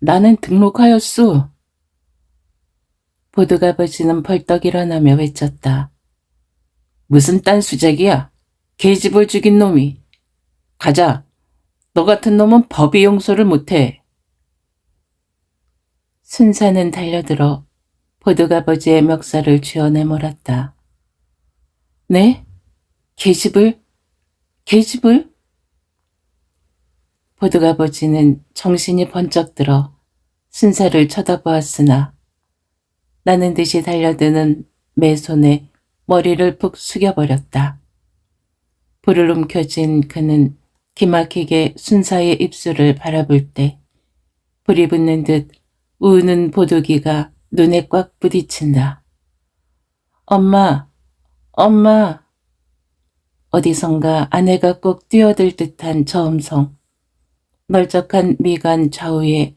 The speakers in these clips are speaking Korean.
나는 등록하였소. 보드아버지는 벌떡 일어나며 외쳤다. 무슨 딴 수작이야? 계집을 죽인 놈이. 가자. 너 같은 놈은 법이 용서를 못해. 순사는 달려들어 보드아버지의 멱살을 쥐어 내몰았다. 네? 계집을? 계집을? 보드아버지는 정신이 번쩍 들어 순사를 쳐다보았으나 나는 듯이 달려드는 맨손에 머리를 푹 숙여버렸다. 불을 움켜쥔 그는 기막히게 순사의 입술을 바라볼 때 불이 붙는 듯 우는 보드기가 눈에 꽉 부딪힌다. 엄마, 엄마. 어디선가 아내가 꼭 뛰어들 듯한 저 음성. 멀쩍한 미간 좌우에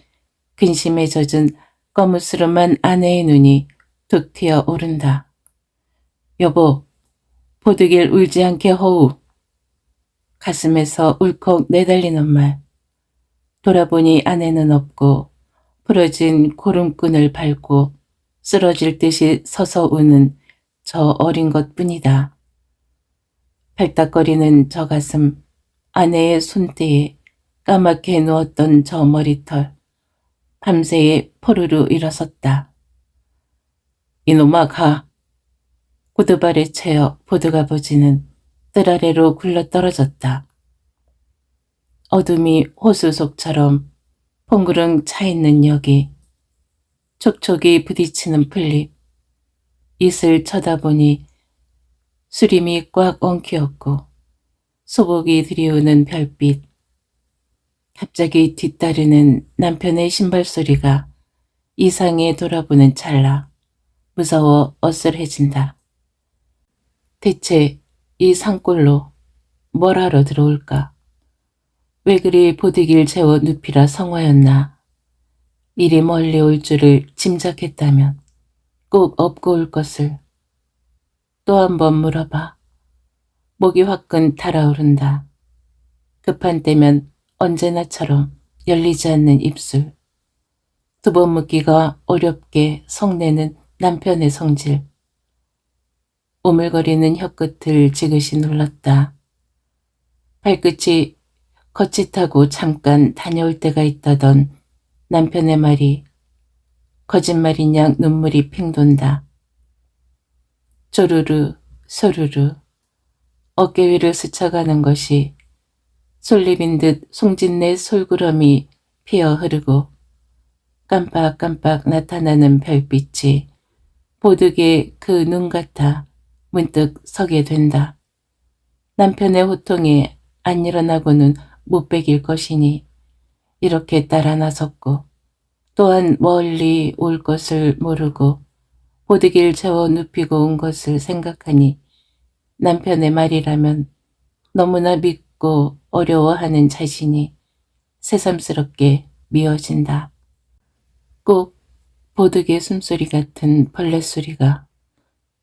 근심에 젖은 거무스름한 아내의 눈이 툭 튀어 오른다. 여보, 보드길 울지 않게 허우. 가슴에서 울컥 내달리는 말. 돌아보니 아내는 없고 부러진 고름끈을 밟고 쓰러질 듯이 서서 우는 저 어린 것뿐이다. 발딱거리는 저 가슴, 아내의 손대에 까맣게 누웠던 저 머리털, 밤새에 포르르 일어섰다. 이놈아 가. 구두발에 채어 보드아버지는 뜰 아래로 굴러떨어졌다. 어둠이 호수 속처럼 퐁그릉 차있는 여기, 촉촉이 부딪히는 풀잎, 이슬 쳐다보니 수림이 꽉 엉키었고 소복이 들이우는 별빛, 갑자기 뒤따르는 남편의 신발 소리가 이상해 돌아보는 찰나 무서워 어슬해진다. 대체 이 산골로 뭘 하러 들어올까? 왜 그리 보드길 재워 눕히라 성화였나? 이리 멀리 올 줄을 짐작했다면 꼭 업고 올 것을. 또 한 번 물어봐. 목이 화끈 달아오른다. 급한 때면 언제나처럼 열리지 않는 입술. 두 번 묻기가 어렵게 성내는 남편의 성질. 오물거리는 혀끝을 지그시 눌렀다. 발끝이 거짓하고 잠깐 다녀올 때가 있다던 남편의 말이 거짓말인 양 눈물이 핑 돈다. 조르르 소르르 어깨 위를 스쳐가는 것이 솔잎인 듯 송진내 솔구럼이 피어 흐르고 깜빡깜빡 나타나는 별빛이 보드게 그 눈 같아 문득 서게 된다. 남편의 호통에 안 일어나고는 못 베길 것이니 이렇게 따라 나섰고 또한 멀리 올 것을 모르고 보드길 재워 눕히고 온 것을 생각하니 남편의 말이라면 너무나 믿고 어려워하는 자신이 새삼스럽게 미워진다. 꼭 보드게 숨소리 같은 벌레 소리가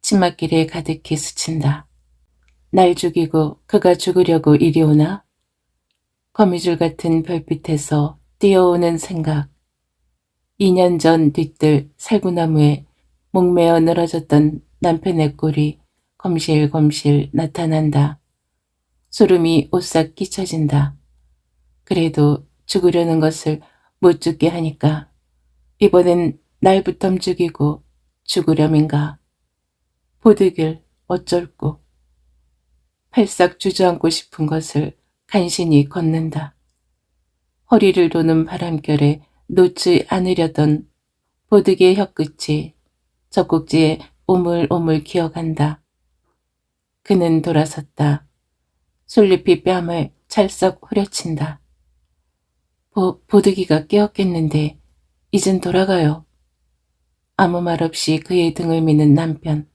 치맛길에 가득히 스친다. 날 죽이고 그가 죽으려고 이리 오나? 거미줄 같은 별빛에서 뛰어오는 생각. 2년 전 뒤뜰 살구나무에 목매어 늘어졌던 남편의 꼴이 검실검실 나타난다. 소름이 오싹 끼쳐진다. 그래도 죽으려는 것을 못 죽게 하니까 이번엔 날부터 죽이고 죽으렴인가. 보드길 어쩔꼬. 팔싹 주저앉고 싶은 것을 간신히 걷는다. 허리를 도는 바람결에 놓지 않으려던 보드기의 혀끝이 젖꼭지에 오물오물 기어간다. 그는 돌아섰다. 솔잎이 뺨을 찰썩 후려친다. 보드기가 깨었겠는데 이젠 돌아가요. 아무 말 없이 그의 등을 미는 남편.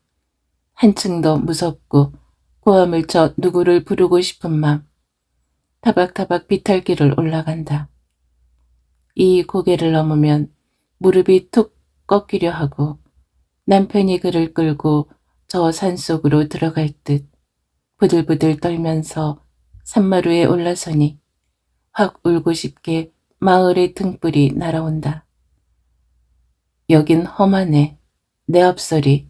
한층 더 무섭고 고함을 쳐 누구를 부르고 싶은 맘. 타박타박 비탈길을 올라간다. 이 고개를 넘으면 무릎이 툭 꺾이려 하고 남편이 그를 끌고 저 산속으로 들어갈 듯 부들부들 떨면서 산마루에 올라서니 확 울고 싶게 마을의 등불이 날아온다. 여긴 험하네. 내 앞설이.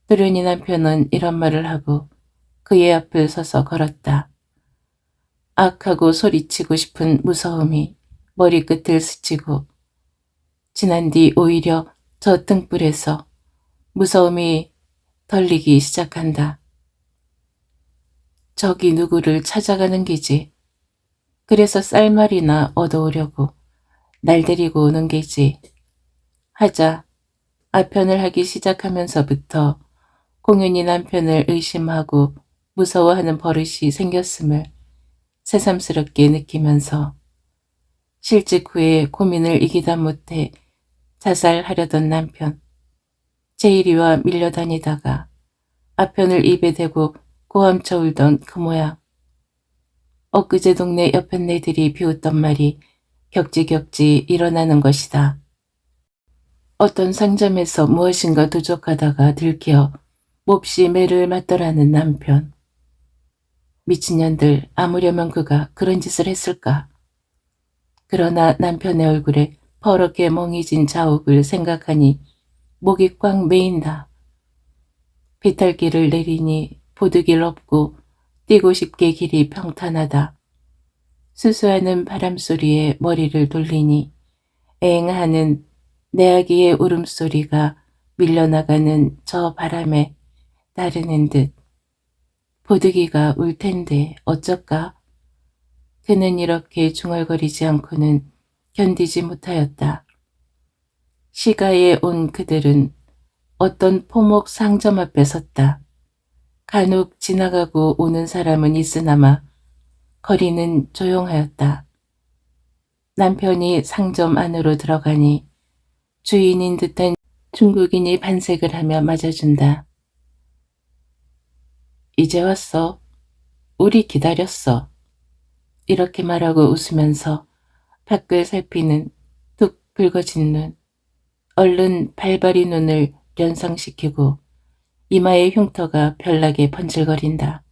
도련이 남편은 이런 말을 하고 그의 앞을 서서 걸었다. 악하고 소리치고 싶은 무서움이 머리끝을 스치고 지난 뒤 오히려 저 등불에서 무서움이 덜리기 시작한다. 저기 누구를 찾아가는 게지. 그래서 쌀말이나 얻어오려고 날 데리고 오는 게지. 하자. 아편을 하기 시작하면서부터 공연히 남편을 의심하고 무서워하는 버릇이 생겼음을 새삼스럽게 느끼면서 실직 후에 고민을 이기다 못해 자살하려던 남편. 제일이와 밀려다니다가 아편을 입에 대고 고함쳐 울던 그 모양. 엊그제 동네 여편네들이 비웃던 말이 격지격지 일어나는 것이다. 어떤 상점에서 무엇인가 도적하다가 들켜 몹시 매를 맞더라는 남편. 미친년들, 아무려면 그가 그런 짓을 했을까? 그러나 남편의 얼굴에 퍼렇게 멍해진 자욱을 생각하니 목이 꽉 메인다. 비탈길을 내리니 보드길 없고 뛰고 싶게 길이 평탄하다. 수수하는 바람소리에 머리를 돌리니 앵하는 내 아기의 울음소리가 밀려나가는 저 바람에 따르는 듯. 보드기가 울 텐데 어쩔까? 그는 이렇게 중얼거리지 않고는 견디지 못하였다. 시가에 온 그들은 어떤 포목 상점 앞에 섰다. 간혹 지나가고 오는 사람은 있으나마 거리는 조용하였다. 남편이 상점 안으로 들어가니 주인인 듯한 중국인이 반색을 하며 맞아준다. 이제 왔어. 우리 기다렸어. 이렇게 말하고 웃으면서 밖을 살피는 뚝 붉어진 눈. 얼른 발발이 눈을 연상시키고 이마의 흉터가 별나게 번질거린다.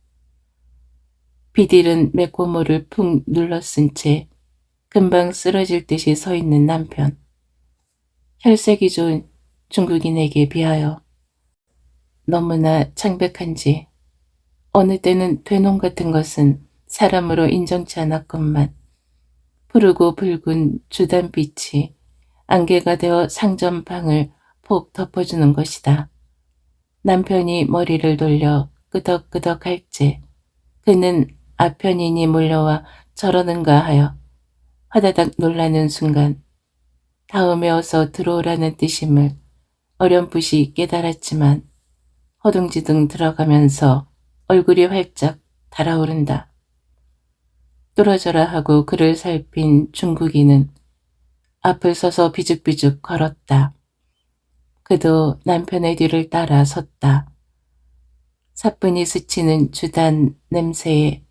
비딜은 맥고모를 푹 눌러쓴 채 금방 쓰러질 듯이 서 있는 남편. 혈색이 좋은 중국인에게 비하여 너무나 창백한지 어느 때는 되놈 같은 것은 사람으로 인정치 않았건만 푸르고 붉은 주단빛이 안개가 되어 상점 방을 폭 덮어주는 것이다. 남편이 머리를 돌려 끄덕끄덕 할지 그는 아편인이 몰려와 저러는가 하여 화다닥 놀라는 순간 다음에 어서 들어오라는 뜻임을 어렴풋이 깨달았지만 허둥지둥 들어가면서 얼굴이 활짝 달아오른다. 뚫어져라 하고 그를 살핀 중국인은 앞을 서서 비죽비죽 걸었다. 그도 남편의 뒤를 따라 섰다. 사뿐히 스치는 주단 냄새에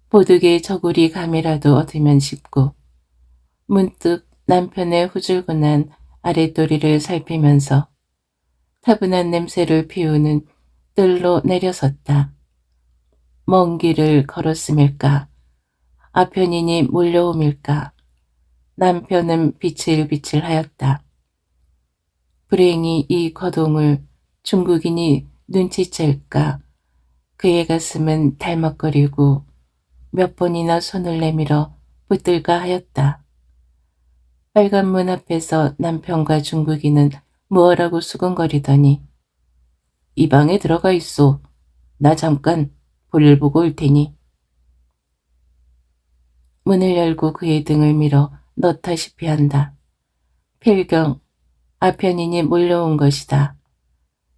보드게의 저고리 감이라도 얻으면 싶고 문득 남편의 후줄근한 아랫도리를 살피면서 타분한 냄새를 피우는 뜰로 내려섰다. 먼 길을 걸었음일까? 아편인이 몰려옴일까? 남편은 비칠비칠하였다. 불행히 이 거동을 중국인이 눈치챌까? 그의 가슴은 달먹거리고 몇 번이나 손을 내밀어 붙들까 하였다. 빨간 문 앞에서 남편과 중국인은 무엇라고 수근거리더니 이 방에 들어가 있소. 나 잠깐 볼일 보고 올 테니. 문을 열고 그의 등을 밀어 넣다시피 한다. 필경, 아편인이 몰려온 것이다.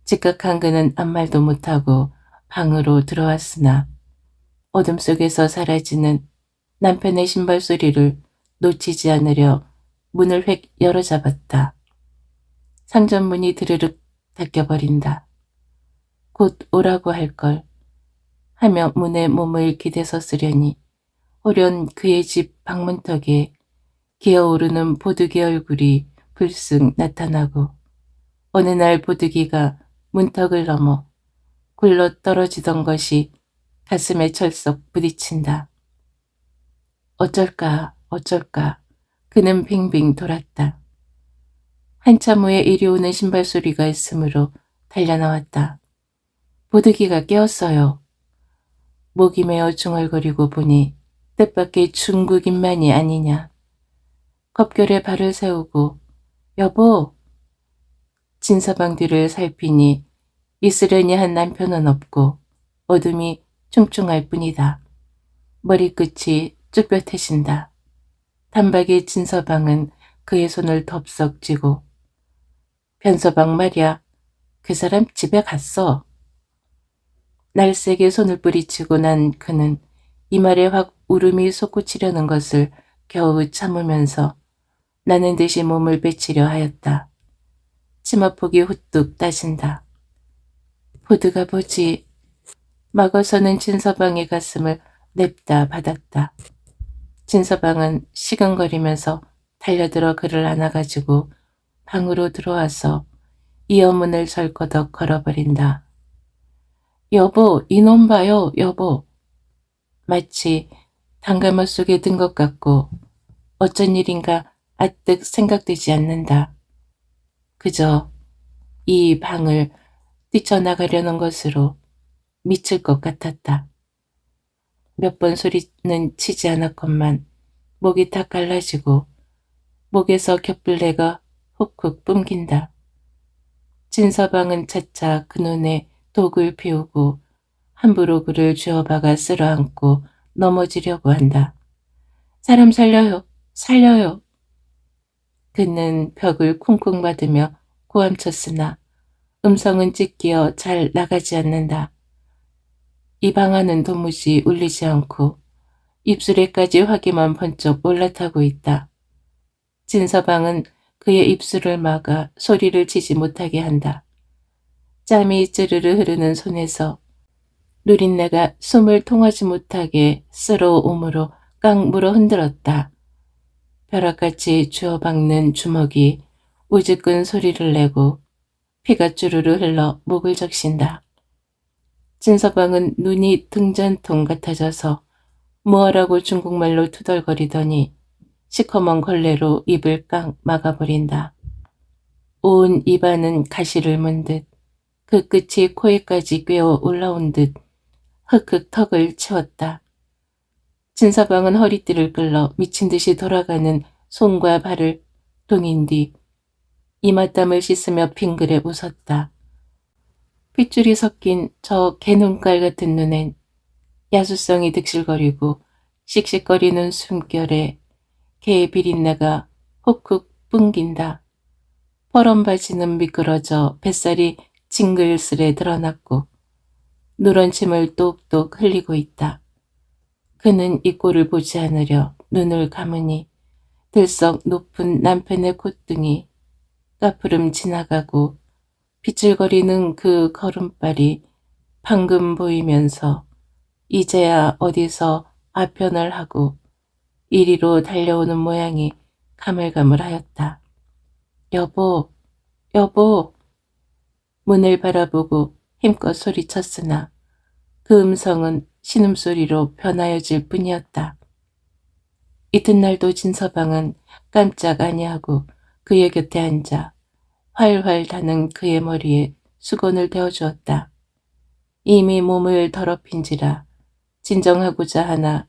즉각한 그는 아무 말도 못하고 방으로 들어왔으나 어둠 속에서 사라지는 남편의 신발 소리를 놓치지 않으려 문을 획 열어잡았다. 상점 문이 드르륵 닫혀버린다. 곧 오라고 할 걸 하며 문에 몸을 기대서 쓰려니 호련 그의 집 방문턱에 기어오르는 보드기 얼굴이 불쑥 나타나고 어느 날 보드기가 문턱을 넘어 굴러 떨어지던 것이 가슴에 철썩 부딪힌다. 어쩔까 어쩔까 그는 빙빙 돌았다. 한참 후에 이리 오는 신발 소리가 있으므로 달려나왔다. 보드기가 깨었어요. 목이 메어 중얼거리고 보니 뜻밖의 중국인만이 아니냐. 겁결에 발을 세우고 여보! 진서방 뒤를 살피니 있으려니 한 남편은 없고 어둠이 충충할 뿐이다. 머리끝이 쭈뼛해진다. 단박에 진서방은 그의 손을 덥석 쥐고 변서방 말이야. 그 사람 집에 갔어. 날쌔게 손을 뿌리치고 난 그는 이 말에 확 울음이 솟구치려는 것을 겨우 참으면서 나는 듯이 몸을 빼치려 하였다. 치마폭이 후뚝 따진다. 보드가 보지. 막어서는 진서방의 가슴을 냅다 받았다. 진서방은 시근거리면서 달려들어 그를 안아가지고 방으로 들어와서 이어문을 절거덕 걸어버린다. 여보, 이놈 봐요, 여보. 마치 단가마 속에 든 것 같고 어쩐 일인가 아뜩 생각되지 않는다. 그저 이 방을 뛰쳐나가려는 것으로 미칠 것 같았다. 몇 번 소리는 치지 않았건만 목이 다 갈라지고 목에서 곁불레가 훅훅 뿜긴다. 진서방은 차차 그 눈에 독을 피우고 함부로 그를 쥐어박아 쓸어안고 넘어지려고 한다. 사람 살려요, 살려요. 그는 벽을 쿵쿵 맞으며 고함쳤으나 음성은 찢기어 잘 나가지 않는다. 이 방 안은 도무지 울리지 않고 입술에까지 화기만 번쩍 올라타고 있다. 진서방은 그의 입술을 막아 소리를 치지 못하게 한다. 짬이 찌르르 흐르는 손에서 누린내가 숨을 통하지 못하게 쓸어옴으로 깡 물어 흔들었다. 벼락같이 쥐어박는 주먹이 우즈끈 소리를 내고 피가 주르르 흘러 목을 적신다. 진서방은 눈이 등잔통 같아져서 뭐하라고 중국말로 투덜거리더니 시커먼 걸레로 입을 깡 막아버린다. 온 입안은 가시를 문 듯 그 끝이 코에까지 꿰어 올라온 듯 흑흑 턱을 채웠다. 진서방은 허리띠를 끌러 미친 듯이 돌아가는 손과 발을 동인 뒤 이맛담을 씻으며 빙그레 웃었다. 핏줄이 섞인 저 개눈깔 같은 눈엔 야수성이 득실거리고 씩씩거리는 숨결에 개의 비린내가 훅훅 뿜긴다. 퍼런 바지는 미끄러져 뱃살이 징글스레 드러났고 누런 침을 똑똑 흘리고 있다. 그는 이 꼴을 보지 않으려 눈을 감으니 들썩 높은 남편의 콧등이 까푸름 지나가고 비틀거리는 그 걸음발이 방금 보이면서 이제야 어디서 아편을 하고 이리로 달려오는 모양이 가물가물하였다. 여보, 여보. 문을 바라보고 힘껏 소리쳤으나 그 음성은 신음소리로 변하여질 뿐이었다. 이튿날도 진서방은 깜짝 아니하고 그의 곁에 앉아 활활 타는 그의 머리에 수건을 대어주었다. 이미 몸을 더럽힌지라 진정하고자 하나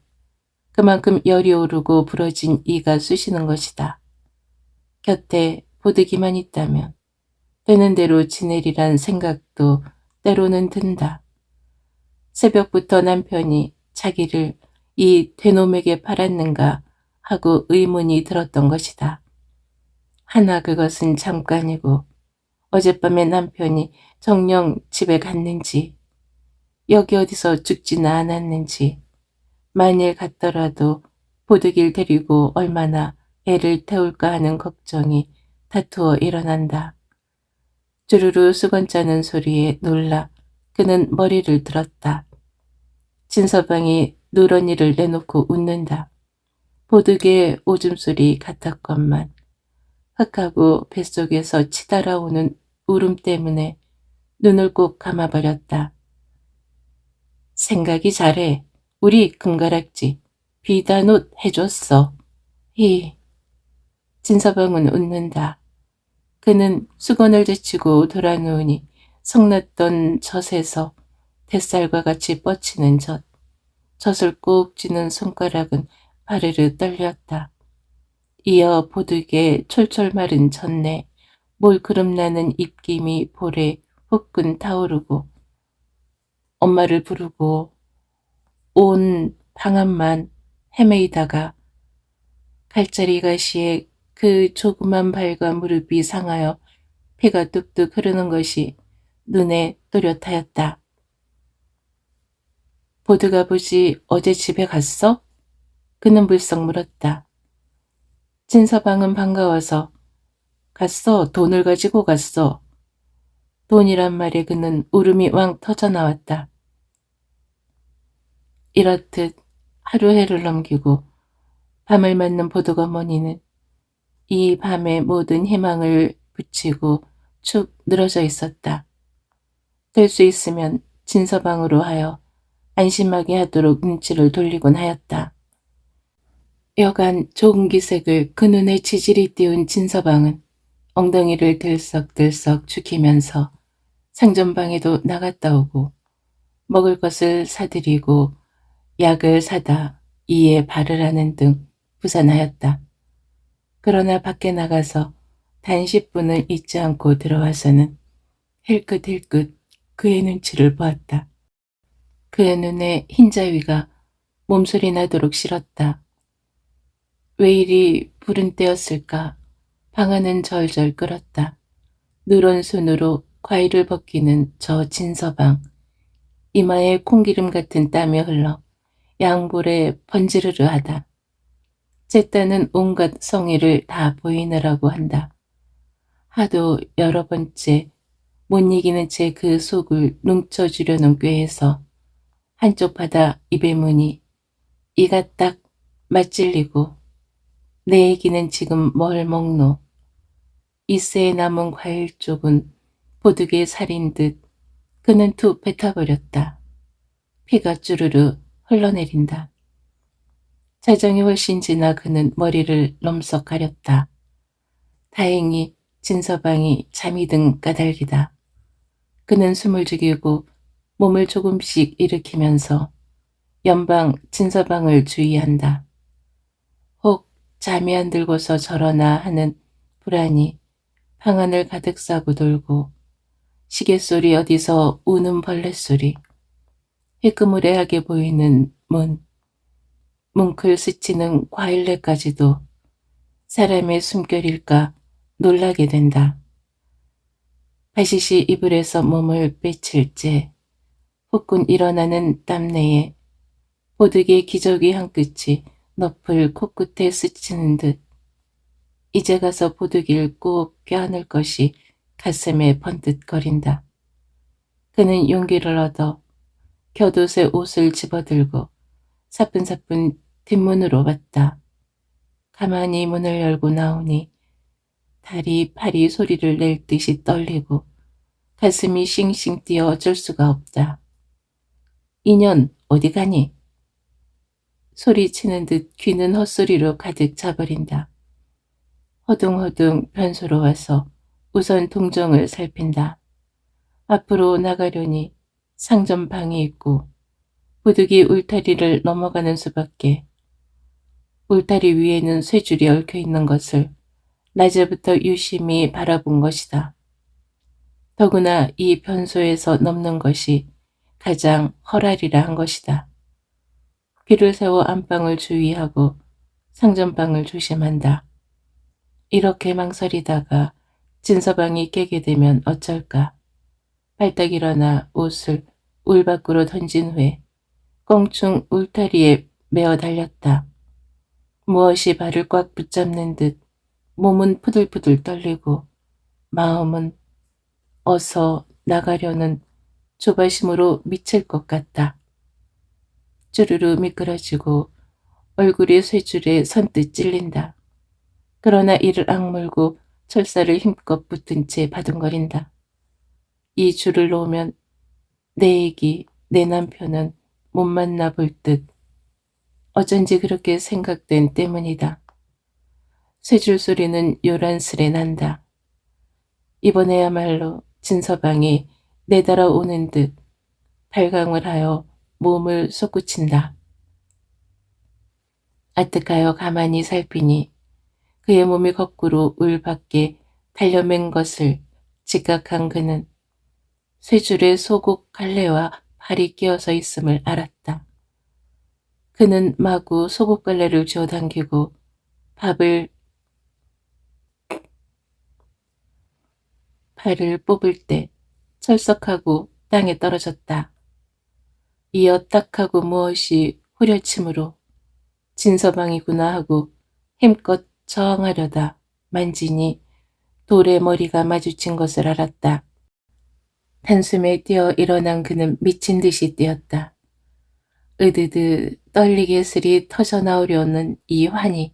그만큼 열이 오르고 부러진 이가 쑤시는 것이다. 곁에 보드기만 있다면 되는 대로 지내리란 생각도 때로는 든다. 새벽부터 남편이 자기를 이 되놈에게 팔았는가 하고 의문이 들었던 것이다. 하나 그것은 잠깐이고 어젯밤에 남편이 정녕 집에 갔는지 여기 어디서 죽지는 않았는지 만일 갔더라도 보드길 데리고 얼마나 애를 태울까 하는 걱정이 다투어 일어난다. 주르르 수건 짜는 소리에 놀라 그는 머리를 들었다. 진서방이 누런이를 내놓고 웃는다. 보드게 오줌소리 같았건만 흑하고 뱃속에서 치달아오는 울음 때문에 눈을 꼭 감아버렸다. 생각이 잘해. 우리 금가락지 비단옷 해줬어. 히. 진서방은 웃는다. 그는 수건을 제치고 돌아누우니 성났던 젖에서 뱃살과 같이 뻗치는 젖을 꾹 쥐는 손가락은 바르르 떨렸다. 이어 보드게 철철 마른 젖내 몰그름나는 입김이 볼에 후끈 타오르고 엄마를 부르고 온 방안만 헤매이다가 갈짜리 가시에 그 조그만 발과 무릎이 상하여 피가 뚝뚝 흐르는 것이 눈에 또렷하였다. 보드가 부지 어제 집에 갔어? 그는 불썩 물었다. 진서방은 반가워서 갔어. 돈을 가지고 갔어. 돈이란 말에 그는 울음이 왕 터져 나왔다. 이렇듯 하루 해를 넘기고 밤을 맞는 보드거머니는 이 밤의 모든 희망을 붙이고 축 늘어져 있었다. 될 수 있으면 진서방으로 하여 안심하게 하도록 눈치를 돌리곤 하였다. 여간 좋은 기색을 그 눈에 지질이 띄운 진서방은 엉덩이를 들썩들썩 죽이면서 상전방에도 나갔다 오고 먹을 것을 사들이고 약을 사다 이에 바르라는 등 부산하였다. 그러나 밖에 나가서 단 10분을 잊지 않고 들어와서는 힐끗힐끗 그의 눈치를 보았다. 그의 눈에 흰자위가 몸소리 나도록 싫었다. 왜 이리 부른 때였을까? 방안은 절절 끓었다. 누런 손으로 과일을 벗기는 저 진서방. 이마에 콩기름 같은 땀이 흘러 양볼에 번지르르 하다. 쨌다는 온갖 성의를 다 보이느라고 한다. 하도 여러 번째 못 이기는 채 그 속을 농쳐주려는 꾀에서 한쪽 바다 입에 무니 이가 딱 맞찔리고 내 얘기는 지금 뭘 먹노. 이새에 남은 과일 쪽은 보드게 살인 듯 그는 툭 뱉어버렸다. 피가 주르르 흘러내린다. 자정이 훨씬 지나 그는 머리를 넘석 가렸다. 다행히 진서방이 잠이 든 까닭이다. 그는 숨을 죽이고 몸을 조금씩 일으키면서 연방 진서방을 주의한다. 혹 잠이 안 들고서 저러나 하는 불안이 방안을 가득 싸고 돌고 시계소리 어디서 우는 벌레소리 희끄무레하게 보이는 뭉클 스치는 과일내까지도 사람의 숨결일까 놀라게 된다. 바시시 이불에서 몸을 빼칠째 후끈 일어나는 땀내에 보드게 기저귀 한 끝이 너플 코끝에 스치는 듯 이제 가서 보드기를 꼭 껴안을 것이 가슴에 번뜩거린다. 그는 용기를 얻어 곁옷에 옷을 집어들고 사뿐사뿐 뒷문으로 왔다. 가만히 문을 열고 나오니 다리 팔이 소리를 낼 듯이 떨리고 가슴이 싱싱 뛰어 어쩔 수가 없다. 인연 어디 가니? 소리치는 듯 귀는 헛소리로 가득 차버린다. 허둥허둥 변소로 와서 우선 동정을 살핀다. 앞으로 나가려니 상점방이 있고 부득이 울타리를 넘어가는 수밖에. 울타리 위에는 쇠줄이 얽혀있는 것을 낮에부터 유심히 바라본 것이다. 더구나 이 변소에서 넘는 것이 가장 허랄이라 한 것이다. 귀를 세워 안방을 주의하고 상점방을 조심한다. 이렇게 망설이다가 진서방이 깨게 되면 어쩔까. 발딱 일어나 옷을 울 밖으로 던진 후에 껑충 울타리에 메어 달렸다. 무엇이 발을 꽉 붙잡는 듯 몸은 푸들푸들 떨리고 마음은 어서 나가려는 조바심으로 미칠 것 같다. 주르르 미끄러지고 얼굴이 쇠줄에 선뜻 찔린다. 그러나 이를 악물고 철사를 힘껏 붙은 채 바둥거린다. 이 줄을 놓으면 내 애기, 내 남편은 못 만나 볼 듯 어쩐지 그렇게 생각된 때문이다. 쇠줄 소리는 요란스레 난다. 이번에야말로 진서방이 내달아오는 듯 발광을 하여 몸을 솟구친다. 아뜩하여 가만히 살피니 그의 몸이 거꾸로 울 밖에 달려맨 것을 직각한 그는 쇠줄에 소국 갈래와 발이 끼어서 있음을 알았다. 그는 마구 소국 갈래를 쥐어 당기고 발을 뽑을 때 철썩하고 땅에 떨어졌다. 이어 딱 하고 무엇이 후려침으로 진서방이구나 하고 힘껏 저항하려다 만지니 돌에 머리가 마주친 것을 알았다. 한숨에 뛰어 일어난 그는 미친 듯이 뛰었다. 으드드 떨리게 슬이 터져나오려는 이 환이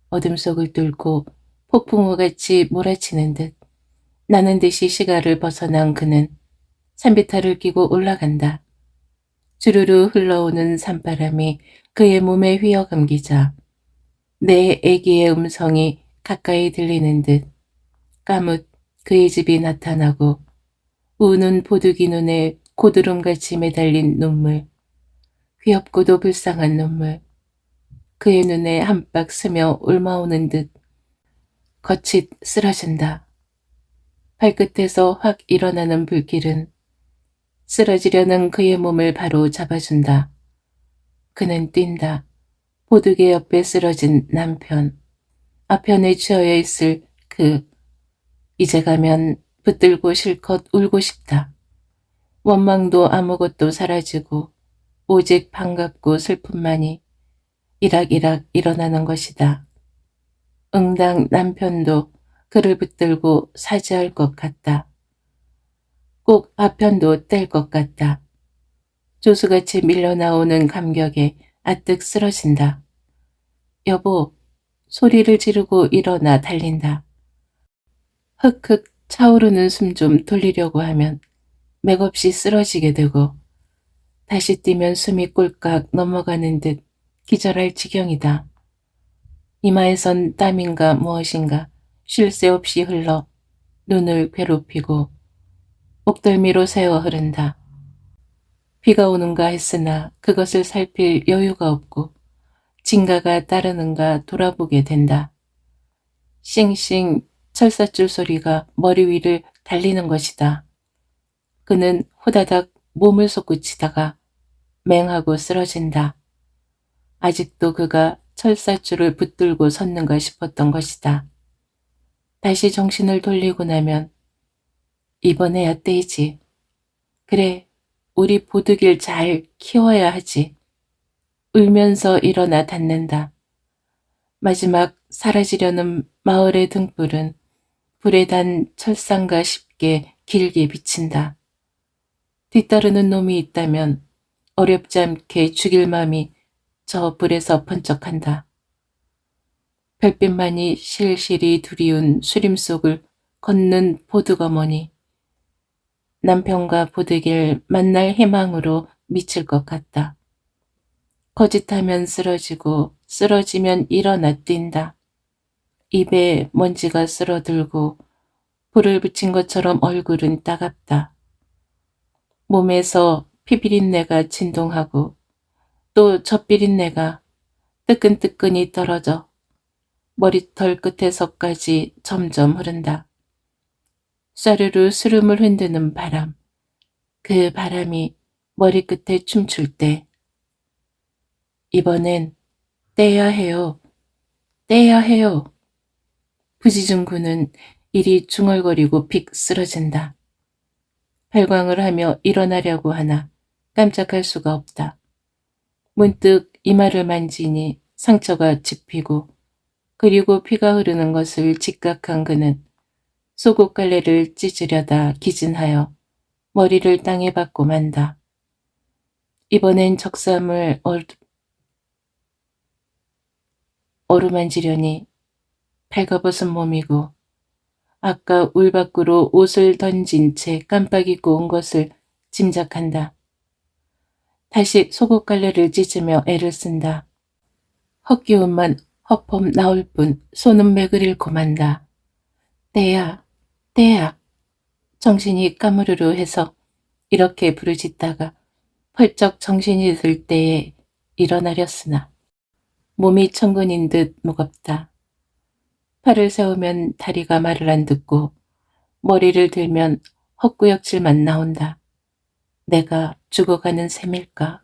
어둠 속을 뚫고 폭풍우같이 몰아치는 듯 나는 듯이 시가를 벗어난 그는 산비탈을 끼고 올라간다. 주르르 흘러오는 산바람이 그의 몸에 휘어감기자 내 애기의 음성이 가까이 들리는 듯 까뭇 그의 집이 나타나고 우는 보드기 눈에 고드름같이 매달린 눈물, 귀엽고도 불쌍한 눈물, 그의 눈에 한박 스며 옮아오는 듯 거칫 쓰러진다. 발끝에서 확 일어나는 불길은 쓰러지려는 그의 몸을 바로 잡아준다. 그는 뛴다. 보드게 옆에 쓰러진 남편, 아편에 쥐어여 있을 이제 가면 붙들고 실컷 울고 싶다. 원망도 아무것도 사라지고 오직 반갑고 슬픔만이 이락이락 일어나는 것이다. 응당 남편도 그를 붙들고 사죄할 것 같다. 꼭 아편도 뗄 것 같다. 조수같이 밀려나오는 감격에 아뜩 쓰러진다. 여보, 소리를 지르고 일어나 달린다. 흑흑 차오르는 숨 좀 돌리려고 하면 맥없이 쓰러지게 되고 다시 뛰면 숨이 꼴깍 넘어가는 듯 기절할 지경이다. 이마에선 땀인가 무엇인가 쉴 새 없이 흘러 눈을 괴롭히고 목덜미로 새어 흐른다. 비가 오는가 했으나 그것을 살필 여유가 없고 진가가 따르는가 돌아보게 된다. 싱싱 철사줄 소리가 머리 위를 달리는 것이다. 그는 호다닥 몸을 솟구치다가 맹하고 쓰러진다. 아직도 그가 철사줄을 붙들고 섰는가 싶었던 것이다. 다시 정신을 돌리고 나면 이번에야 때이지. 그래, 우리 보드길 잘 키워야 하지. 울면서 일어나 닫는다. 마지막 사라지려는 마을의 등불은 불에 단 철상과 쉽게 길게 비친다. 뒤따르는 놈이 있다면 어렵지 않게 죽일 맘이 저 불에서 번쩍한다. 별빛만이 실실이 두리운 수림 속을 걷는 보드거머니 남편과 보드길 만날 희망으로 미칠 것 같다. 거짓하면 쓰러지고 쓰러지면 일어나 뛴다. 입에 먼지가 쓸어들고 불을 붙인 것처럼 얼굴은 따갑다. 몸에서 피비린내가 진동하고 또 저 비린내가 뜨끈뜨끈이 떨어져 머리털 끝에서까지 점점 흐른다. 쏴르르 수름을 흔드는 바람, 그 바람이 머리끝에 춤출 때 이번엔 떼야 해요. 떼야 해요. 부지중 군은 이리 중얼거리고 픽 쓰러진다. 발광을 하며 일어나려고 하나 깜짝할 수가 없다. 문득 이마를 만지니 상처가 짚히고 그리고 피가 흐르는 것을 직각한 그는 소국갈래를 찢으려다 기진하여 머리를 땅에 박고 만다. 이번엔 적삼을 어루만지려니 발가벗은 몸이고 아까 울 밖으로 옷을 던진 채 깜빡 잊고 온 것을 짐작한다. 다시 소국갈래를 찢으며 애를 쓴다. 헛기운만 허폼 나올 뿐 손은 맥을 잃고 만다. 때야, 때야. 정신이 까무르르 해서 이렇게 부르짖다가 펄쩍 정신이 들 때에 일어나렸으나 몸이 천근인 듯 무겁다. 팔을 세우면 다리가 말을 안 듣고 머리를 들면 헛구역질만 나온다. 내가 죽어가는 셈일까?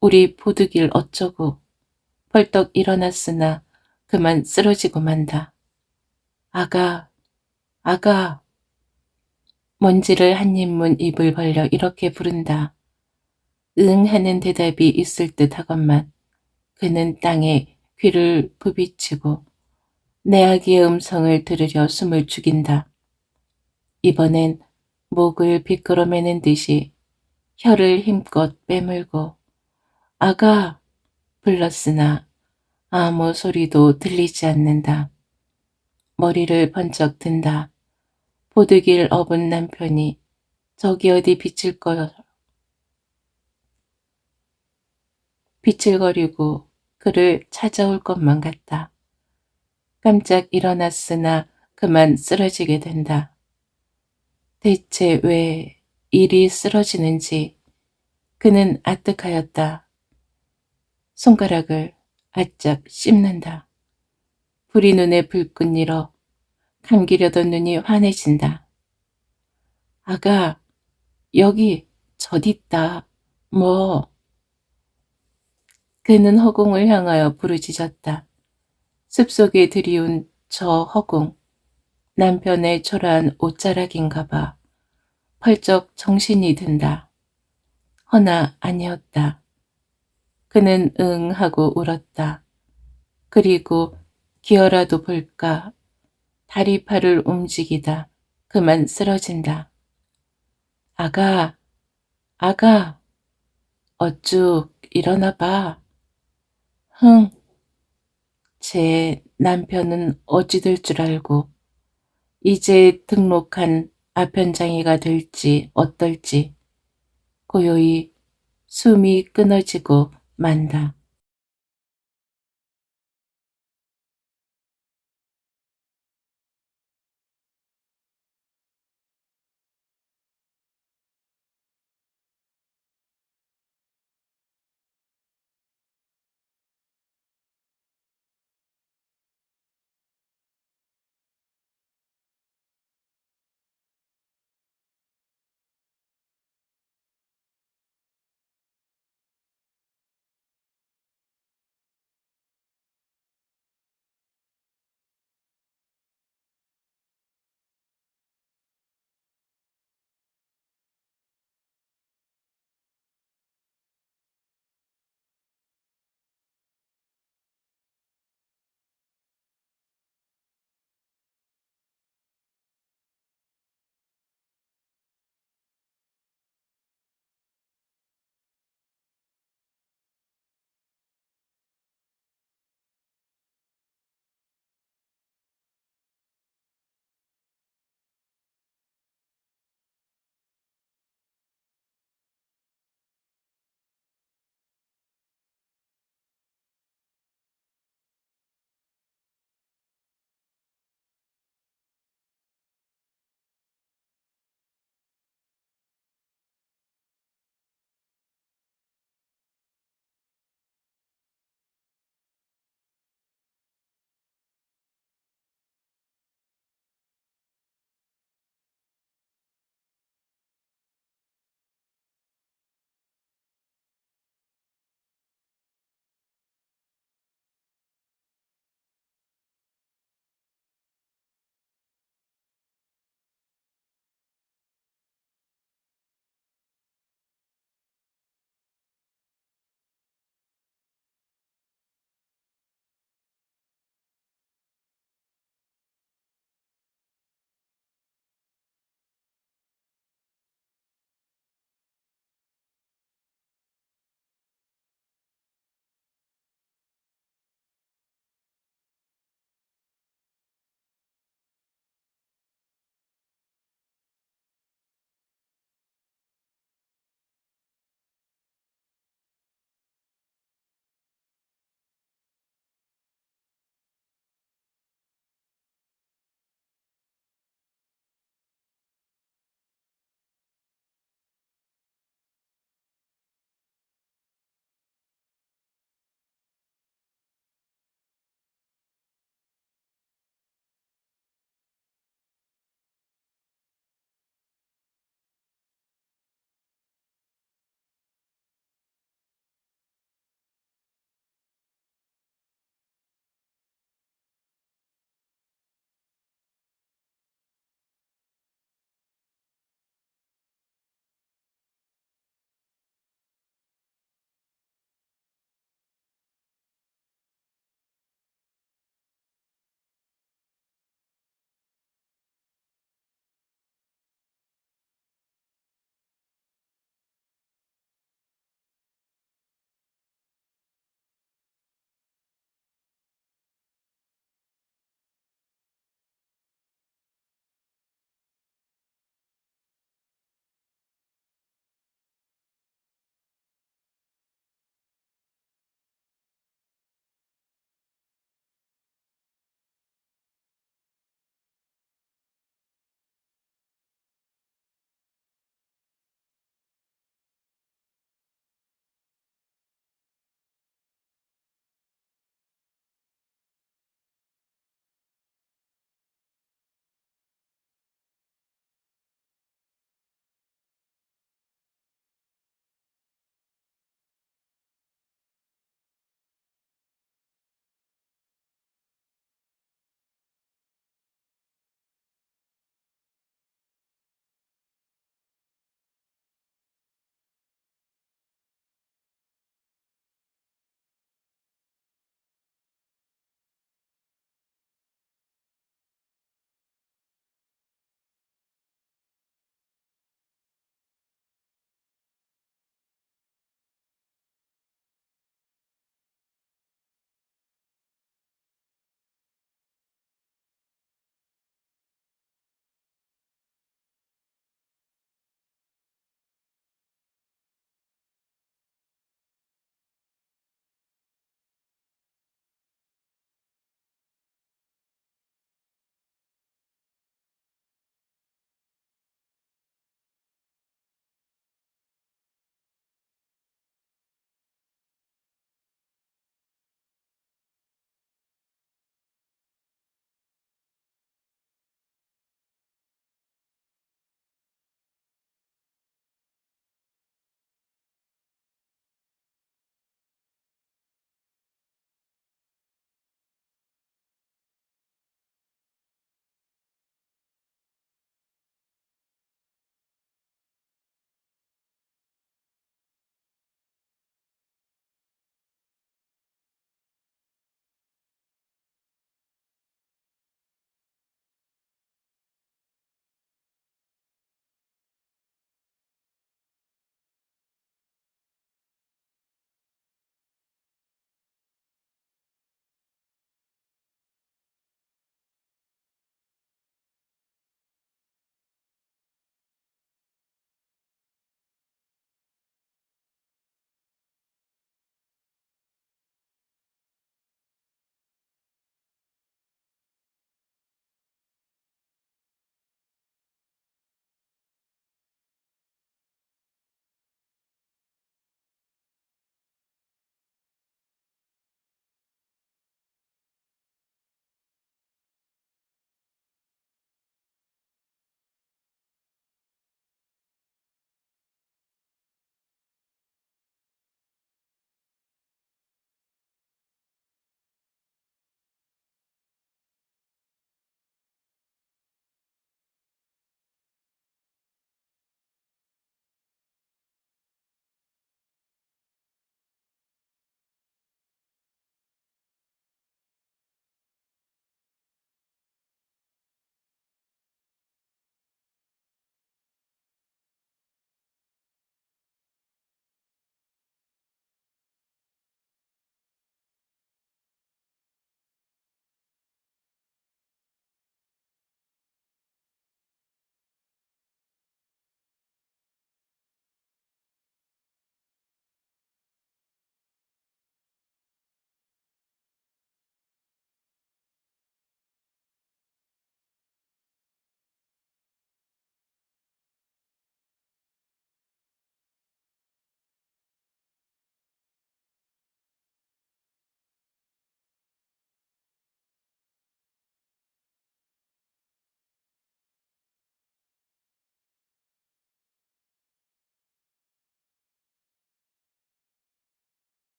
우리 보드길 어쩌고. 벌떡 일어났으나 그만 쓰러지고 만다. 아가, 아가. 먼지를 한 입문 입을 벌려 이렇게 부른다. 응 하는 대답이 있을 듯 하건만 그는 땅에 귀를 부비치고 내 아기의 음성을 들으려 숨을 죽인다. 이번엔 목을 비끄러매는 듯이 혀를 힘껏 빼물고 아가 불렀으나 아무 소리도 들리지 않는다. 머리를 번쩍 든다. 보드길 업은 남편이 저기 어디 비칠거리고 그를 찾아올 것만 같다. 깜짝 일어났으나 그만 쓰러지게 된다. 대체 왜 일이 쓰러지는지 그는 아뜩하였다. 손가락을 아짝 씹는다. 불이 눈에 불끈 일어 감기려던 눈이 환해진다. 아가, 여기 젖있다. 뭐. 그는 허공을 향하여 부르짖었다. 숲속에 들이운 저 허공. 남편의 초라한 옷자락인가 봐. 펄쩍 정신이 든다. 허나 아니었다. 그는 응 하고 울었다. 그리고 기어라도 볼까 다리팔을 움직이다 그만 쓰러진다. 아가, 아가, 어쭈 일어나 봐. 흥, 제 남편은 어찌 될 줄 알고 이제 등록한 아편장이가 될지 어떨지 고요히 숨이 끊어지고 만다.